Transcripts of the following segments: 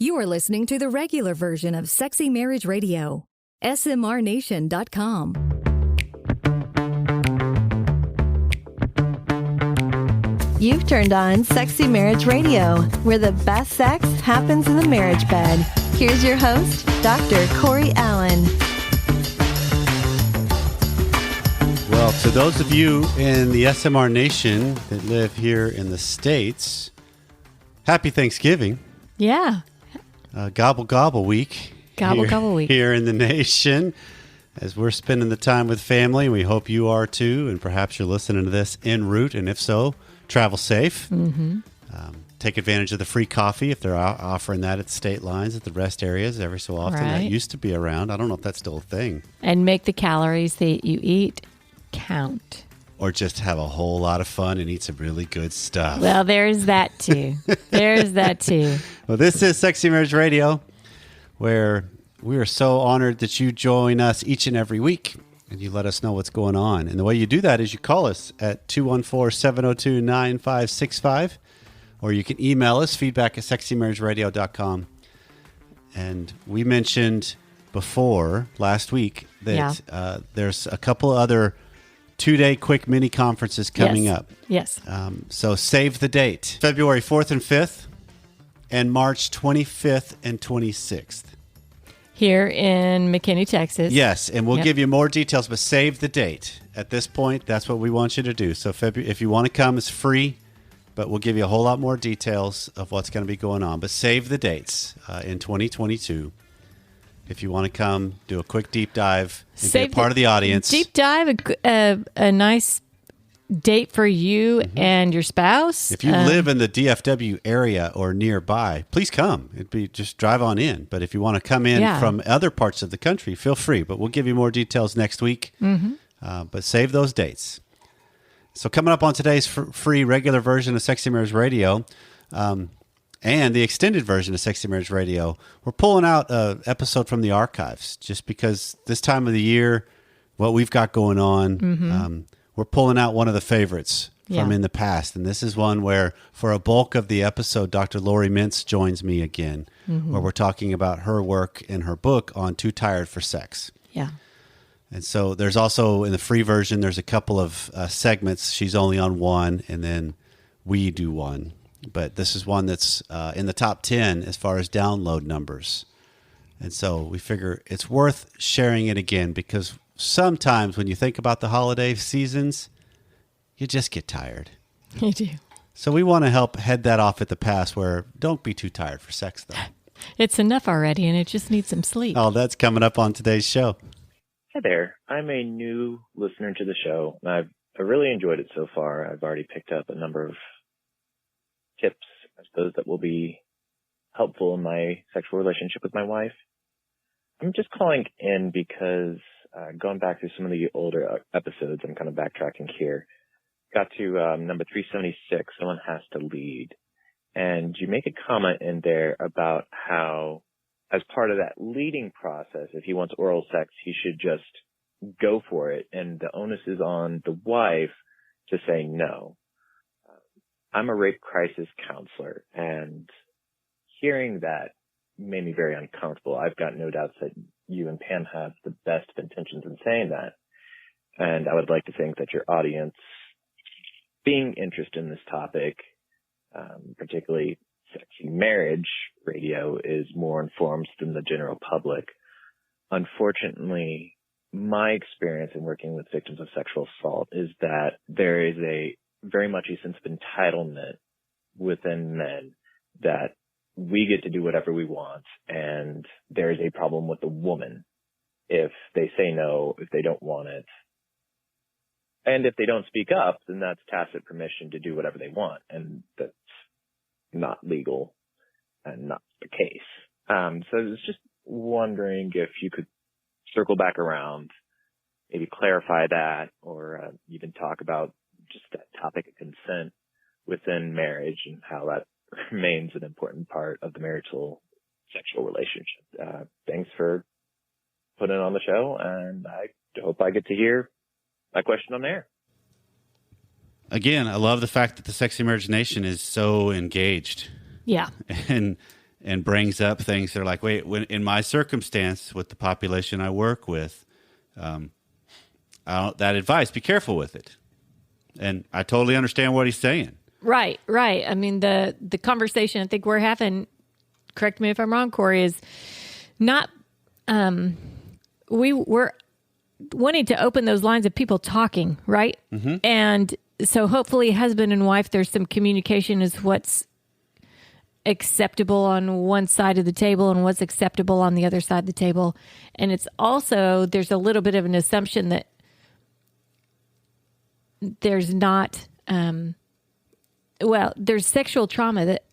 You are listening to the regular version of Sexy Marriage Radio. SMRnation.com. You've turned on Sexy Marriage Radio, where the best sex happens in the marriage bed. Here's your host, Dr. Corey Allen. Well, to those of you in the SMR Nation that live here in the States, happy Thanksgiving. Yeah. Gobble Gobble Week. Gobble Week. Here in the nation, as we're spending the time with family. We hope you are too, and perhaps you're listening to this en route, and if so, travel safe. Mm-hmm. Take advantage of the free coffee if they're offering that at the state lines, at the rest areas every so often. Right. That used to be around. I don't know if that's still a thing. And make the calories that you eat count. Or just have a whole lot of fun and eat some really good stuff. Well, there's that too. Well, this is Sexy Marriage Radio, where we are so honored that you join us each and every week and you let us know what's going on. And the way you do that is you call us at 214-702-9565, or you can email us, feedback@sexymarriageradio.com. And we mentioned before last week that there's a couple other 2-day quick mini conferences coming up. Yes. So save the date. February 4th and 5th and March 25th and 26th. Here in McKinney, Texas. Yes, and we'll give you more details, but save the date. At this point, that's what we want you to do. So if you want to come, it's free, but we'll give you a whole lot more details of what's going to be going on. But save the dates in 2022. If you want to come, do a quick deep dive and be a part of the audience. Deep dive, a nice date for you and your spouse. If you live in the DFW area or nearby, please come. It'd be just drive on in. But if you want to come in from other parts of the country, feel free. But we'll give you more details next week. Mm-hmm. But save those dates. So coming up on today's free regular version of Sexy Marriage Radio, and the extended version of Sexy Marriage Radio, we're pulling out an episode from the archives just because this time of the year, what we've got going on, we're pulling out one of the favorites from in the past. And this is one where, for a bulk of the episode, Dr. Lori Mintz joins me again, where we're talking about her work in her book on Too Tired for Sex. Yeah. And so there's also, in the free version, there's a couple of segments. She's only on one, and then we do one. But this is one that's in the top 10 as far as download numbers. And so we figure it's worth sharing it again because sometimes when you think about the holiday seasons, you just get tired. You do. So we want to help head that off at the pass where don't be too tired for sex, though. It's enough already, and it just needs some sleep. Oh, that's coming up on today's show. Hi there. I'm a new listener to the show, and I've really enjoyed it so far. I've already picked up a number of tips, I suppose, that will be helpful in my sexual relationship with my wife. I'm just calling in because going back through some of the older episodes, I'm kind of backtracking here. Got to number 376, Someone Has to Lead. And you make a comment in there about how, as part of that leading process, if he wants oral sex, he should just go for it. And the onus is on the wife to say no. I'm a rape crisis counselor, and hearing that made me very uncomfortable. I've got no doubts that you and Pam have the best of intentions in saying that. And I would like to think that your audience, being interested in this topic, particularly Sexy Marriage Radio, is more informed than the general public. Unfortunately, my experience in working with victims of sexual assault is that there is very much a sense of entitlement within men that we get to do whatever we want, and there's a problem with the woman if they say no, if they don't want it. And if they don't speak up, then that's tacit permission to do whatever they want, and that's not legal and not the case. So I was just wondering if you could circle back around, maybe clarify that, or even talk about just that topic of consent within marriage and how that remains an important part of the marital sexual relationship. Thanks for putting it on the show, and I hope I get to hear my question on air. Again, I love the fact that the Sexy Marriage Nation is so engaged. Yeah. And and brings up things that are like, wait, when in my circumstance with the population I work with, that advice, be careful with it. And I totally understand what he's saying. Right. I mean, the conversation I think we're having, correct me if I'm wrong, Corey, is not, we're wanting to open those lines of people talking, right? Mm-hmm. And so hopefully husband and wife, there's some communication is what's acceptable on one side of the table and what's acceptable on the other side of the table. And it's also, there's a little bit of an assumption that there's not, there's sexual trauma that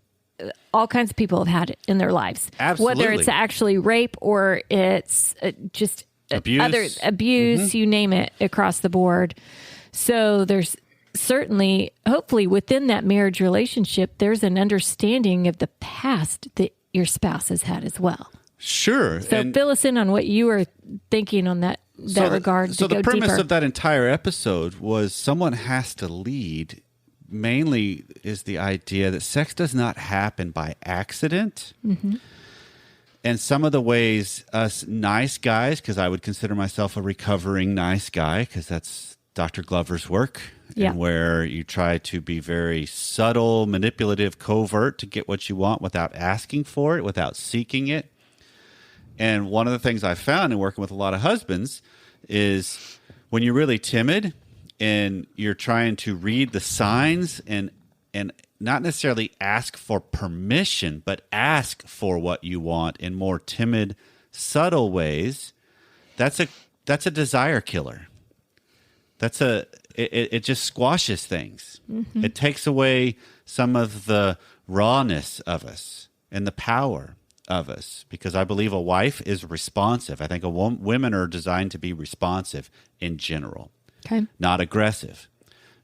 all kinds of people have had in their lives. Absolutely. Whether it's actually rape or it's just abuse, mm-hmm. you name it, across the board. So there's certainly, hopefully within that marriage relationship, there's an understanding of the past that your spouse has had as well. Sure. So fill us in on what you were thinking on that regard. So the premise deeper. of that entire episode was someone has to lead. Mainly is the idea that sex does not happen by accident. Mm-hmm. And some of the ways us nice guys, because I would consider myself a recovering nice guy, because that's Dr. Glover's work, and where you try to be very subtle, manipulative, covert to get what you want without asking for it, without seeking it. And one of the things I found in working with a lot of husbands is when you're really timid and you're trying to read the signs and not necessarily ask for permission, but ask for what you want in more timid, subtle ways, that's a desire killer. It just squashes things. Mm-hmm. It takes away some of the rawness of us and the power of us, because I believe a wife is responsive. I think women are designed to be responsive in general. Okay. Not aggressive.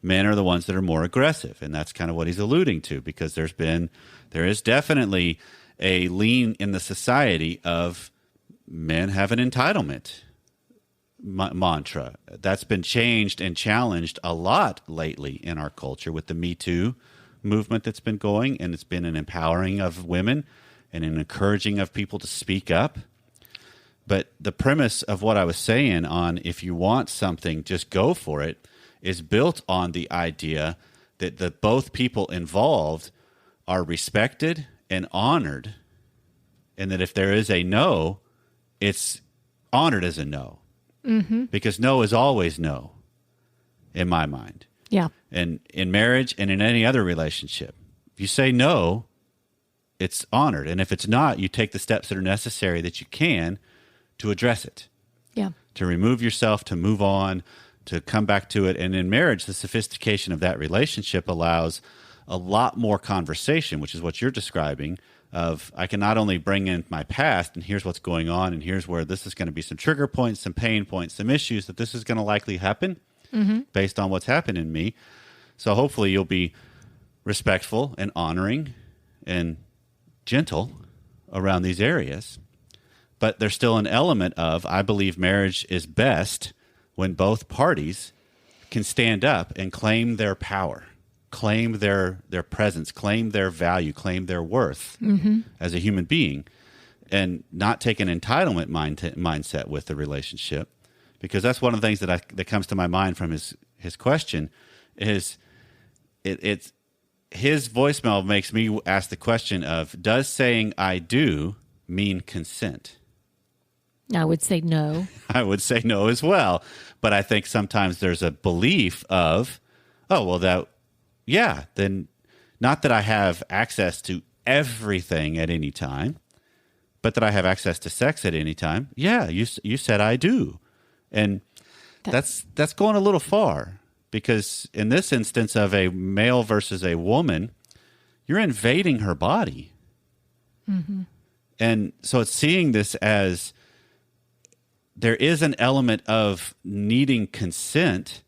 Men are the ones that are more aggressive, and that's kind of what he's alluding to, because there is definitely a lean in the society of men have an entitlement mantra. That's been changed and challenged a lot lately in our culture with the Me Too movement that's been going, and it's been an empowering of women and an encouraging of people to speak up. But the premise of what I was saying on if you want something, just go for it, is built on the idea that both people involved are respected and honored, and that if there is a no, it's honored as a no. Mm-hmm. Because no is always no, in my mind. Yeah. And in marriage and in any other relationship, if you say no, it's honored. And if it's not, you take the steps that are necessary that you can to address it. Yeah. To remove yourself, to move on, to come back to it. And in marriage, the sophistication of that relationship allows a lot more conversation, which is what you're describing, of I can not only bring in my past and here's what's going on and here's where this is going to be some trigger points, some pain points, some issues that this is going to likely happen based on what's happened in me. So hopefully you'll be respectful and honoring and gentle around these areas. But there's still an element of, I believe marriage is best when both parties can stand up and claim their power, claim their presence, claim their value, claim their worth as a human being, and not take an entitlement mindset with the relationship. Because that's one of the things that comes to my mind from his question is it's his voicemail makes me ask the question of, does saying I do mean consent? I would say no. I would say no as well. But I think sometimes there's a belief of, oh, well, then not that I have access to everything at any time, but that I have access to sex at any time. Yeah, you said I do. And that's going a little far, because in this instance of a male versus a woman, you're invading her body. Mm-hmm. And so it's seeing this as there is an element of needing consent,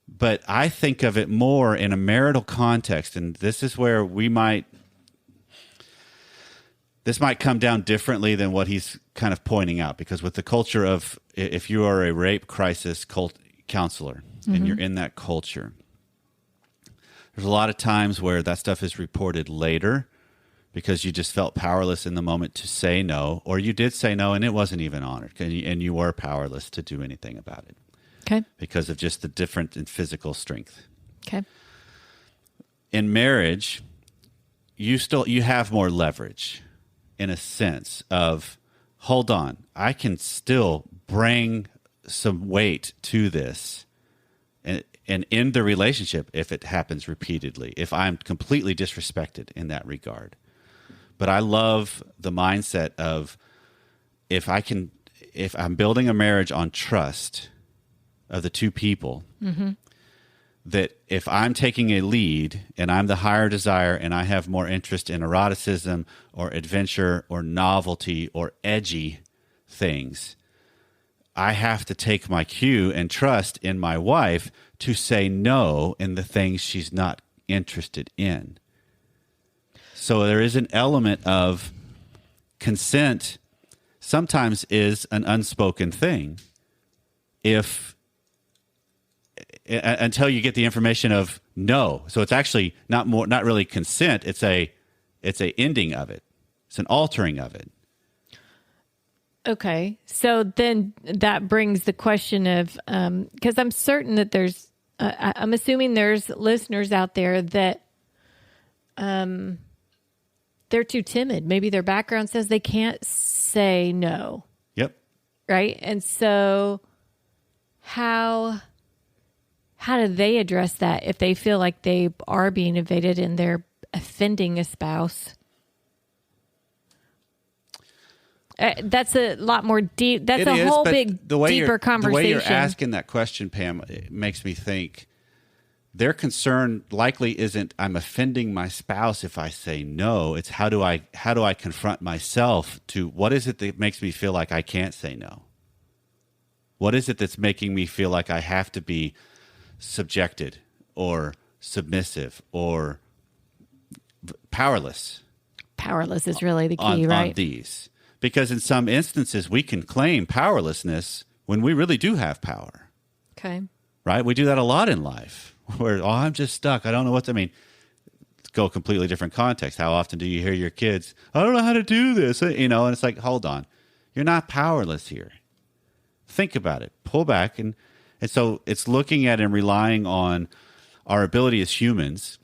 but I think of it more in a marital context. And this is where this might come down differently than what he's kind of pointing out, because with the culture of, if you are a rape crisis counselor and you're in that culture, there's a lot of times where that stuff is reported later because you just felt powerless in the moment to say no, or you did say no and it wasn't even honored, and you were powerless to do anything about it. Okay. Because of just the difference in physical strength. Okay. In marriage, you have more leverage in a sense of, hold on, I can still bring some weight to this and end the relationship if it happens repeatedly, if I'm completely disrespected in that regard. But I love the mindset of if I'm building a marriage on trust of the two people, that if I'm taking a lead and I'm the higher desire and I have more interest in eroticism or adventure or novelty or edgy things, I have to take my cue and trust in my wife to say no in the things she's not interested in. So there is an element of consent sometimes is an unspoken thing until you get the information of no. So it's actually not really consent. It's a ending of it. It's an altering of it. Okay. So then that brings the question of, because I'm certain that I'm assuming there's listeners out there that they're too timid. Maybe their background says they can't say no. Yep. Right. And so how do they address that if they feel like they are being invaded and they're offending a spouse? That's a lot more deep. That's a whole big, deeper conversation. The way you're asking that question, Pam, it makes me think their concern likely isn't I'm offending my spouse if I say no. It's how do I confront myself to what is it that makes me feel like I can't say no? What is it that's making me feel like I have to be subjected or submissive or powerless? Powerless is really the key, right? On these. Because in some instances, we can claim powerlessness when we really do have power. Okay. Right? We do that a lot in life where, I'm just stuck. I don't know what to mean. Let's go a completely different context. How often do you hear your kids, I don't know how to do this? And it's like, hold on. You're not powerless here. Think about it. Pull back. And so it's looking at and relying on our ability as humans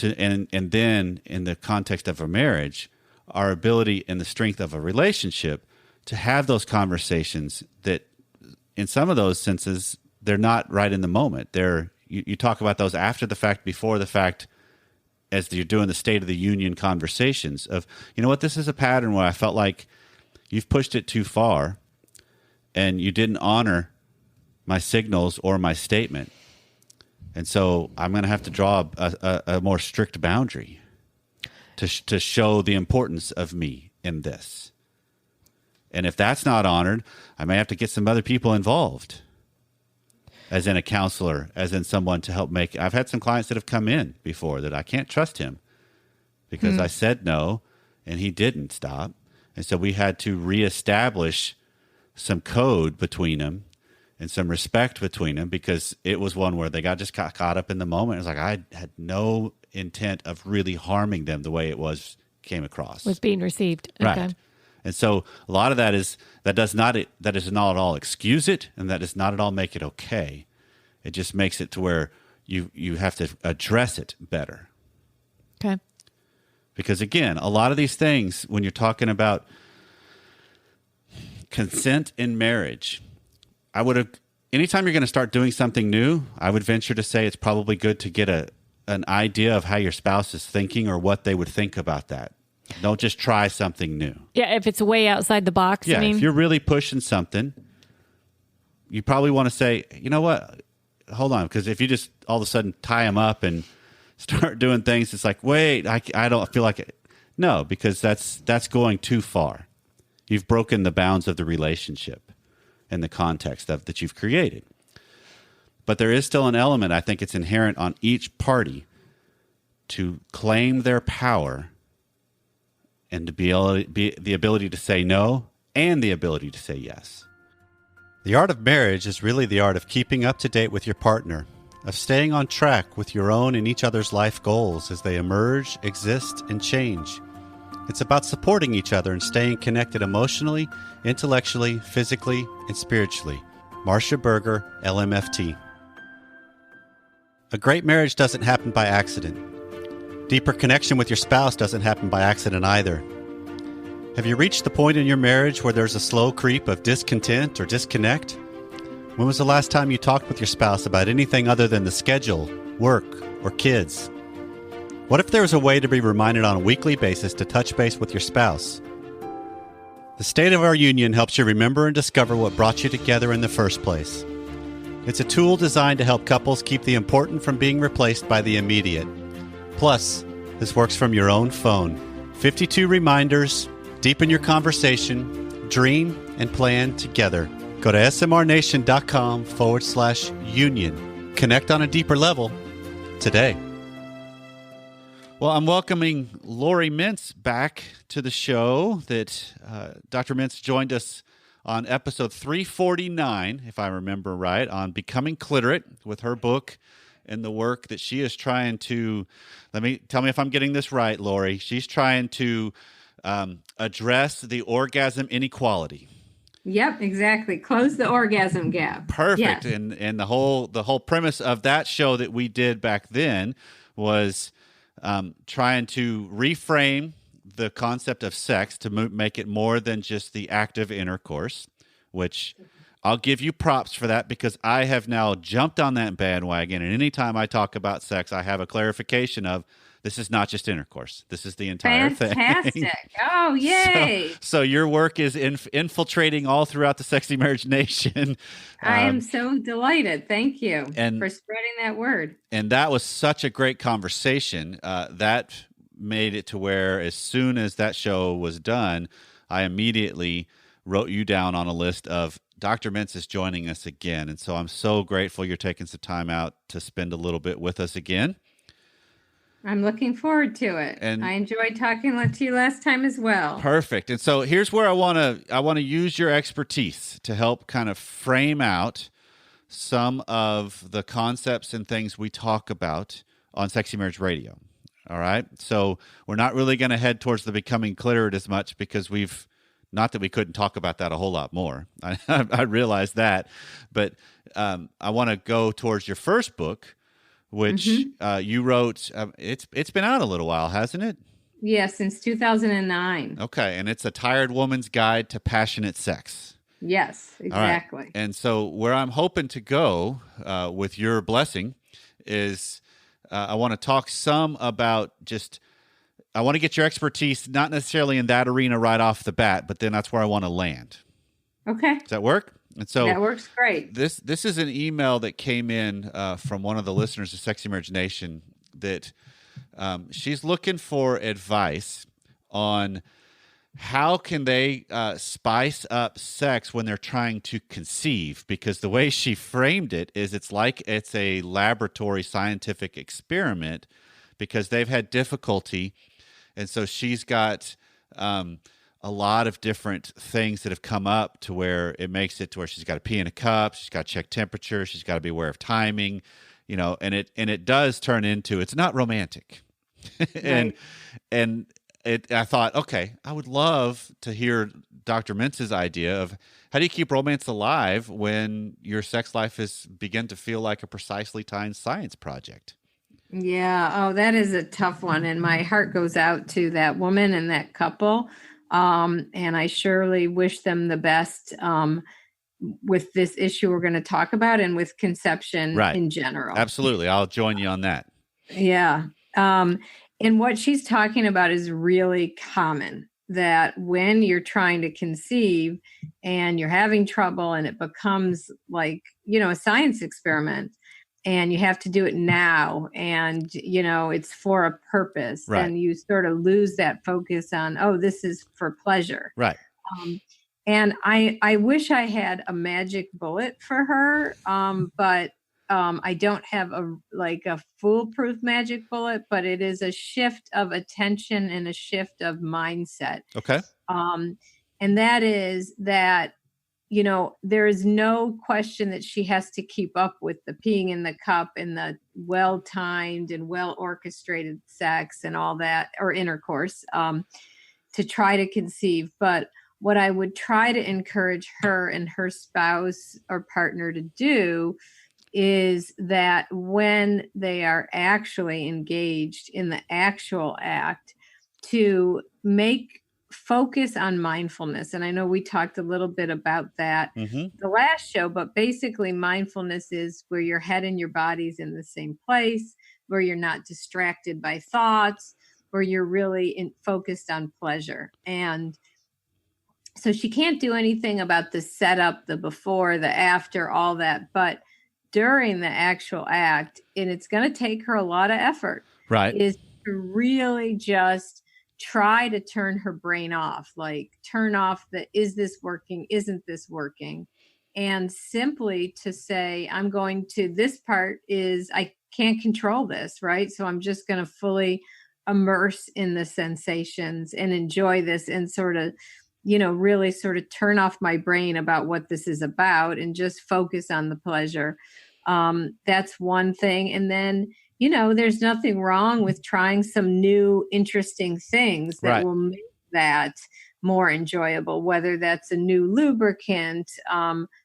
and then in the context of a marriage, our ability and the strength of a relationship to have those conversations that in some of those senses, they're not right in the moment. You talk about those after the fact, before the fact, as you're doing the State of the Union conversations of, you know what, this is a pattern where I felt like you've pushed it too far and you didn't honor my signals or my statement. And so I'm going to have to draw a more strict boundary to show the importance of me in this. And if that's not honored, I may have to get some other people involved, as in a counselor, as in someone to help make. I've had some clients that have come in before that I can't trust him because I said no and he didn't stop. And so we had to reestablish some code between them and some respect between them, because it was one where they got caught up in the moment. It was like I had no intent of really harming them the way it came across. Was being received. Right. Okay. And so a lot of that does not at all excuse it, and that does not at all make it okay. It just makes it to where you have to address it better. Okay. Because again, a lot of these things, when you're talking about consent in marriage, anytime you're going to start doing something new, I would venture to say it's probably good to get an idea of how your spouse is thinking or what they would think about that. Don't just try something new. Yeah, if it's way outside the box. Yeah, if you're really pushing something, you probably want to say, you know what, hold on, because if you just all of a sudden tie them up and start doing things, it's like, wait, I don't feel like it. No, because that's going too far. You've broken the bounds of the relationship and the context that you've created. But there is still an element, I think it's inherent on each party to claim their power and to be the ability to say no and the ability to say yes. The art of marriage is really the art of keeping up to date with your partner, of staying on track with your own and each other's life goals as they emerge, exist, and change. It's about supporting each other and staying connected emotionally, intellectually, physically, and spiritually. Marcia Berger, LMFT. A great marriage doesn't happen by accident. Deeper connection with your spouse doesn't happen by accident either. Have you reached the point in your marriage where there's a slow creep of discontent or disconnect? When was the last time you talked with your spouse about anything other than the schedule, work, or kids? What if there was a way to be reminded on a weekly basis to touch base with your spouse? The State of Our Union helps you remember and discover what brought you together in the first place. It's a tool designed to help couples keep the important from being replaced by the immediate. Plus, this works from your own phone. 52 reminders, deepen your conversation, dream, and plan together. Go to smrnation.com/union. Connect on a deeper level today. Well, I'm welcoming Lori Mintz back to the show. That Dr. Mintz joined us on episode 349, if I remember right, on Becoming Cliterate with her book and the work that she is trying to, tell me if I'm getting this right, Lori. She's trying to address the orgasm inequality. Yep, exactly. Close the orgasm gap. Perfect. Yes. And the whole premise of that show that we did back then was trying to reframe the concept of sex to make it more than just the act of intercourse, which I'll give you props for that because I have now jumped on that bandwagon. And anytime I talk about sex, I have a clarification of this is not just intercourse. This is the entire thing. Fantastic. Oh, yay. So your work is infiltrating all throughout the Sexy Marriage Nation. I am so delighted. Thank you for spreading that word. And that was such a great conversation. That made it to where as soon as that show was done, I immediately wrote you down on a list of Dr. Mintz is joining us again. And so I'm so grateful you're taking some time out to spend a little bit with us again. I'm looking forward to it. And I enjoyed talking to you last time as well. Perfect. And so here's where I want to use your expertise to help kind of frame out some of the concepts and things we talk about on Sexy Marriage Radio. All right. So we're not really going to head towards the Becoming Cliterate as much because not that we couldn't talk about that a whole lot more. I realize that. But I want to go towards your first book, which you wrote. It's been out a little while, hasn't it? Yes, since 2009. Okay, and it's A Tired Woman's Guide to Passionate Sex. Yes, exactly. Right. And so where I'm hoping to go with your blessing is I want to talk some about I want to get your expertise, not necessarily in that arena right off the bat, but then that's where I want to land. Okay. Does that work? And so that works great. This is an email that came in from one of the listeners of Sexy Marriage Nation that she's looking for advice on how can they spice up sex when they're trying to conceive, because the way she framed it is it's like it's a laboratory scientific experiment because they've had difficulty. And so she's got a lot of different things that have come up to where it makes it to where she's got to pee in a cup, she's got to check temperature, she's got to be aware of timing, and it does turn into, it's not romantic. Right. and I thought, okay, I would love to hear Dr. Mintz's idea of how do you keep romance alive when your sex life has begun to feel like a precisely timed science project? Yeah. Oh, that is a tough one. And my heart goes out to that woman and that couple. And I surely wish them the best with this issue we're going to talk about and with conception in general. Absolutely. I'll join you on that. Yeah. And what she's talking about is really common, that when you're trying to conceive and you're having trouble and it becomes like, a science experiment, and you have to do it now, and, it's for a purpose, and you sort of lose that focus on, this is for pleasure. Right. And I wish I had a magic bullet for her, but I don't have a foolproof magic bullet, but it is a shift of attention and a shift of mindset. Okay. And that is that, there is no question that she has to keep up with the peeing in the cup and the well-timed and well-orchestrated sex and all that, or intercourse. to try to conceive. But what I would try to encourage her and her spouse or partner to do is that when they are actually engaged in the actual act, to focus on mindfulness. And I know we talked a little bit about that the last show, but basically mindfulness is where your head and your body's in the same place, where you're not distracted by thoughts, where you're really focused on pleasure. And so she can't do anything about the setup, the before, the after, all that. But during the actual act, and it's going to take her a lot of effort, right, is to really just try to turn her brain off, like turn off is this working? Isn't this working? And simply to say, this part is, I can't control this, right? So I'm just going to fully immerse in the sensations and enjoy this and sort of, really sort of turn off my brain about what this is about and just focus on the pleasure. That's one thing. And then, there's nothing wrong with trying some new, interesting things that will make that more enjoyable, whether that's a new lubricant,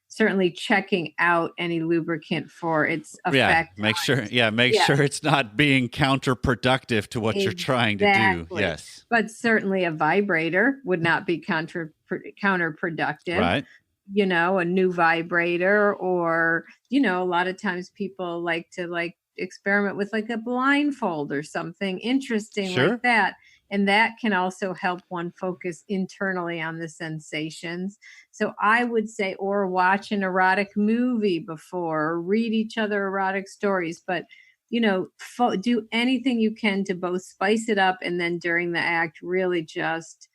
certainly checking out any lubricant for its effect. Make sure it's not being counterproductive to what you're trying to do. Yes. But certainly a vibrator would not be counterproductive. Right. A new vibrator, or, a lot of times people like to experiment with like a blindfold or something interesting like that. And that can also help one focus internally on the sensations. So I would say, or watch an erotic movie before, or read each other erotic stories. But, do anything you can to both spice it up and then during the act, really just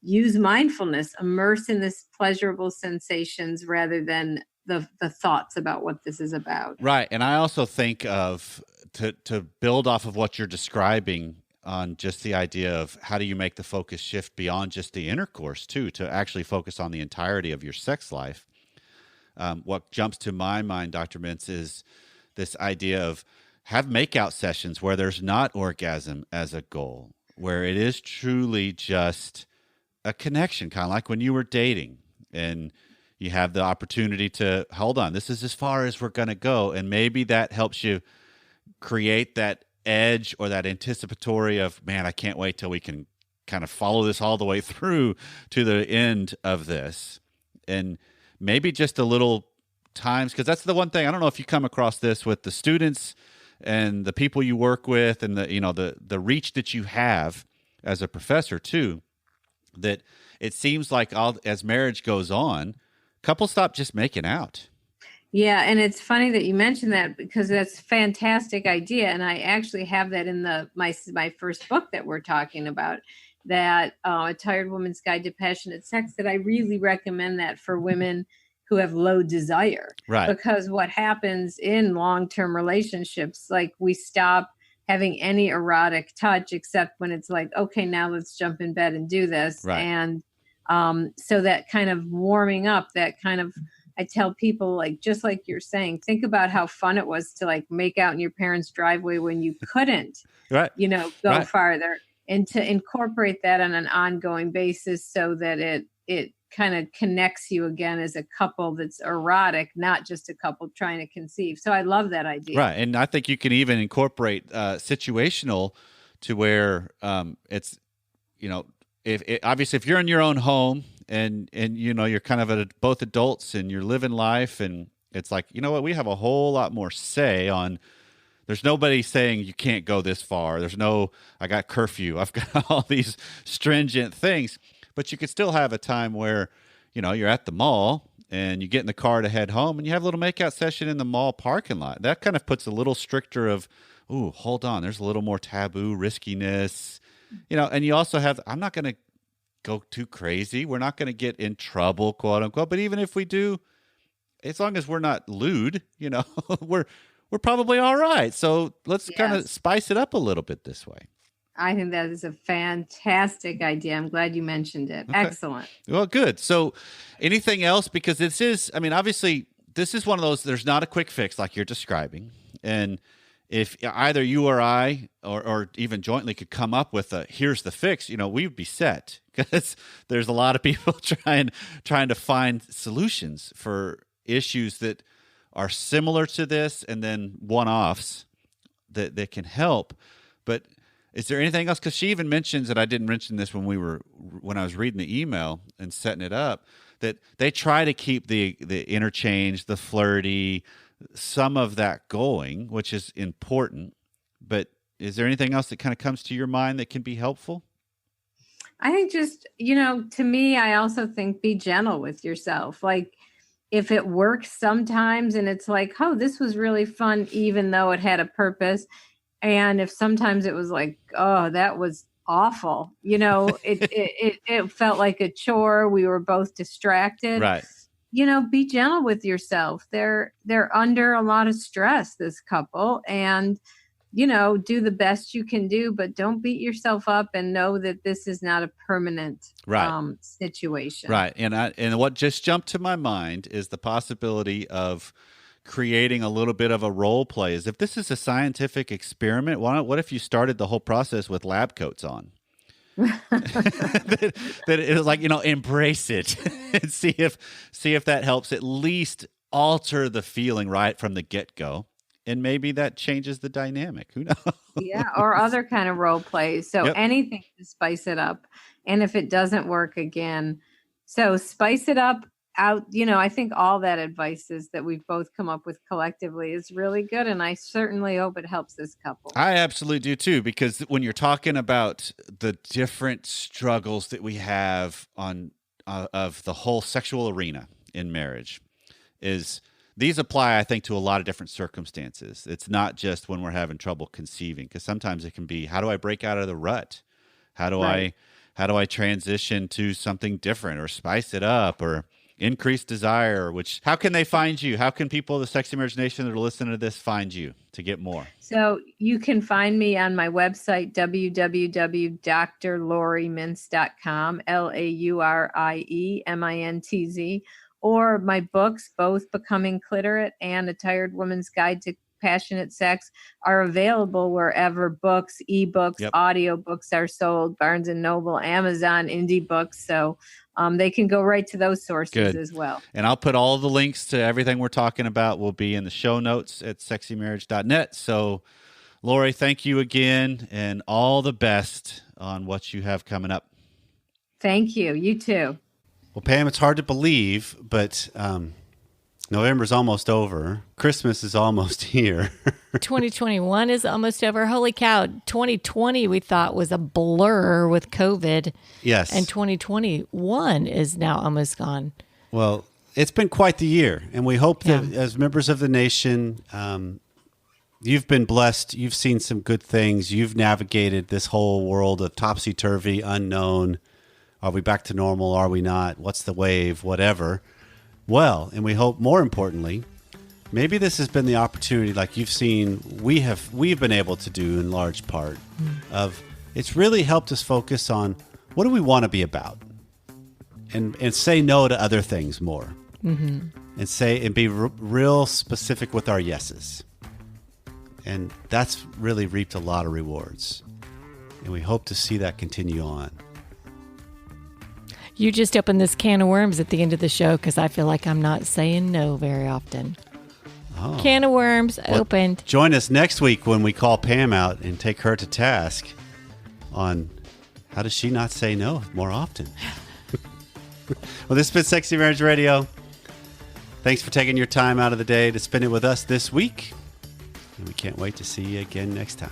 use mindfulness, immerse in this pleasurable sensations rather than the thoughts about what this is about. Right. And I also think to build off of what you're describing on just the idea of how do you make the focus shift beyond just the intercourse too, to actually focus on the entirety of your sex life. What jumps to my mind, Dr. Mintz, is this idea of have makeout sessions where there's not orgasm as a goal, where it is truly just a connection, kind of like when you were dating and you have the opportunity to, hold on, this is as far as we're going to go. And maybe that helps you create that edge or that anticipatory of, man, I can't wait till we can kind of follow this all the way through to the end of this. And maybe just a little times, because that's the one thing, I don't know if you come across this with the students and the people you work with and the reach that you have as a professor too, that it seems like as marriage goes on, couples stop just making out. Yeah, and it's funny that you mentioned that because that's a fantastic idea, and I actually have that in my first book that we're talking about, that A Tired Woman's Guide to Passionate Sex, that I really recommend that for women who have low desire. Right. Because what happens in long-term relationships, like we stop having any erotic touch except when it's like, okay, now let's jump in bed and do this. Right. And so that kind of warming up, that kind of, I tell people, like, just like you're saying, think about how fun it was to like make out in your parents' driveway when you couldn't, right. Go farther, and to incorporate that on an ongoing basis so that it kind of connects you again as a couple that's erotic, not just a couple trying to conceive. So I love that idea. Right. And I think you can even incorporate situational to where it's, obviously if you're in your own home and you're kind of both adults and you're living life, and it's like, you know what, we have a whole lot more say on. There's nobody saying you can't go this far. There's no, I got curfew. I've got all these stringent things, but you could still have a time where, you're at the mall and you get in the car to head home and you have a little makeout session in the mall parking lot. That kind of puts a little stricter of, ooh, hold on, there's a little more taboo, riskiness, and you also have, I'm not going to go too crazy. We're not going to get in trouble, quote unquote. But even if we do, as long as we're not lewd, we're probably all right. So let's kind of spice it up a little bit this way. I think that is a fantastic idea. I'm glad you mentioned it. Okay. Excellent. Well, good. So anything else? Because obviously this is one of those, there's not a quick fix like you're describing. And if either you or I or even jointly could come up with here's the fix, we'd be set, because there's a lot of people trying to find solutions for issues that are similar to this, and then one-offs that can help. But is there anything else? Because she even mentions, and I didn't mention this when I was reading the email and setting it up, that they try to keep the interchange, the flirty, some of that going, which is important. But is there anything else that kind of comes to your mind that can be helpful? I think just, to me, I also think be gentle with yourself. Like, if it works sometimes and it's like, oh, this was really fun, even though it had a purpose. And if sometimes it was like, oh, that was awful, it felt like a chore. We were both distracted. Right. Be gentle with yourself. They're under a lot of stress, this couple, and do the best you can do, but don't beat yourself up, and know that this is not a permanent situation. Right. And what just jumped to my mind is the possibility of creating a little bit of a role play. As if this is a scientific experiment, what if you started the whole process with lab coats on? that it was like, embrace it and see if that helps at least alter the feeling right from the get-go. And maybe that changes the dynamic. Who knows? Yeah, or other kind of role plays. So anything to spice it up. And if it doesn't work, again, so spice it up out. I think all that advice is that we've both come up with collectively is really good. And I certainly hope it helps this couple. I absolutely do too, because when you're talking about the different struggles that we have on of the whole sexual arena in marriage, these apply, I think, to a lot of different circumstances. It's not just when we're having trouble conceiving, because sometimes it can be, how do I break out of the rut? How do I transition to something different, or spice it up, or increase desire? How can they find you? How can people of the Sexy Marriage Nation that are listening to this find you to get more? So you can find me on my website, www.drlorimintz.com, Lauriemintz, or my books, both Becoming Clitorate and A Tired Woman's Guide to Passionate Sex, are available wherever books, ebooks, audiobooks are sold, Barnes & Noble, Amazon, Indie Books. So they can go right to those sources as well. And I'll put all the links to everything we're talking about will be in the show notes at sexymarriage.net. So, Lori, thank you again, and all the best on what you have coming up. Thank you. You too. Well, Pam, it's hard to believe, but November's almost over. Christmas is almost here. 2021 is almost over. Holy cow. 2020 we thought was a blur with COVID. Yes. And 2021 is now almost gone. Well, it's been quite the year. And we hope that as members of the nation, you've been blessed. You've seen some good things. You've navigated this whole world of topsy-turvy, unknown. Are we back to normal? Are we not? What's the wave? Whatever. Well, and we hope, more importantly, maybe this has been the opportunity, like you've seen, we've been able to do in large part, of it's really helped us focus on what do we want to be about, and say no to other things more, and be real specific with our yeses, and that's really reaped a lot of rewards, and we hope to see that continue on. You just opened this can of worms at the end of the show, because I feel like I'm not saying no very often. Oh. Can of worms opened. Join us next week when we call Pam out and take her to task on how does she not say no more often. Well, this has been Sexy Marriage Radio. Thanks for taking your time out of the day to spend it with us this week. And we can't wait to see you again next time.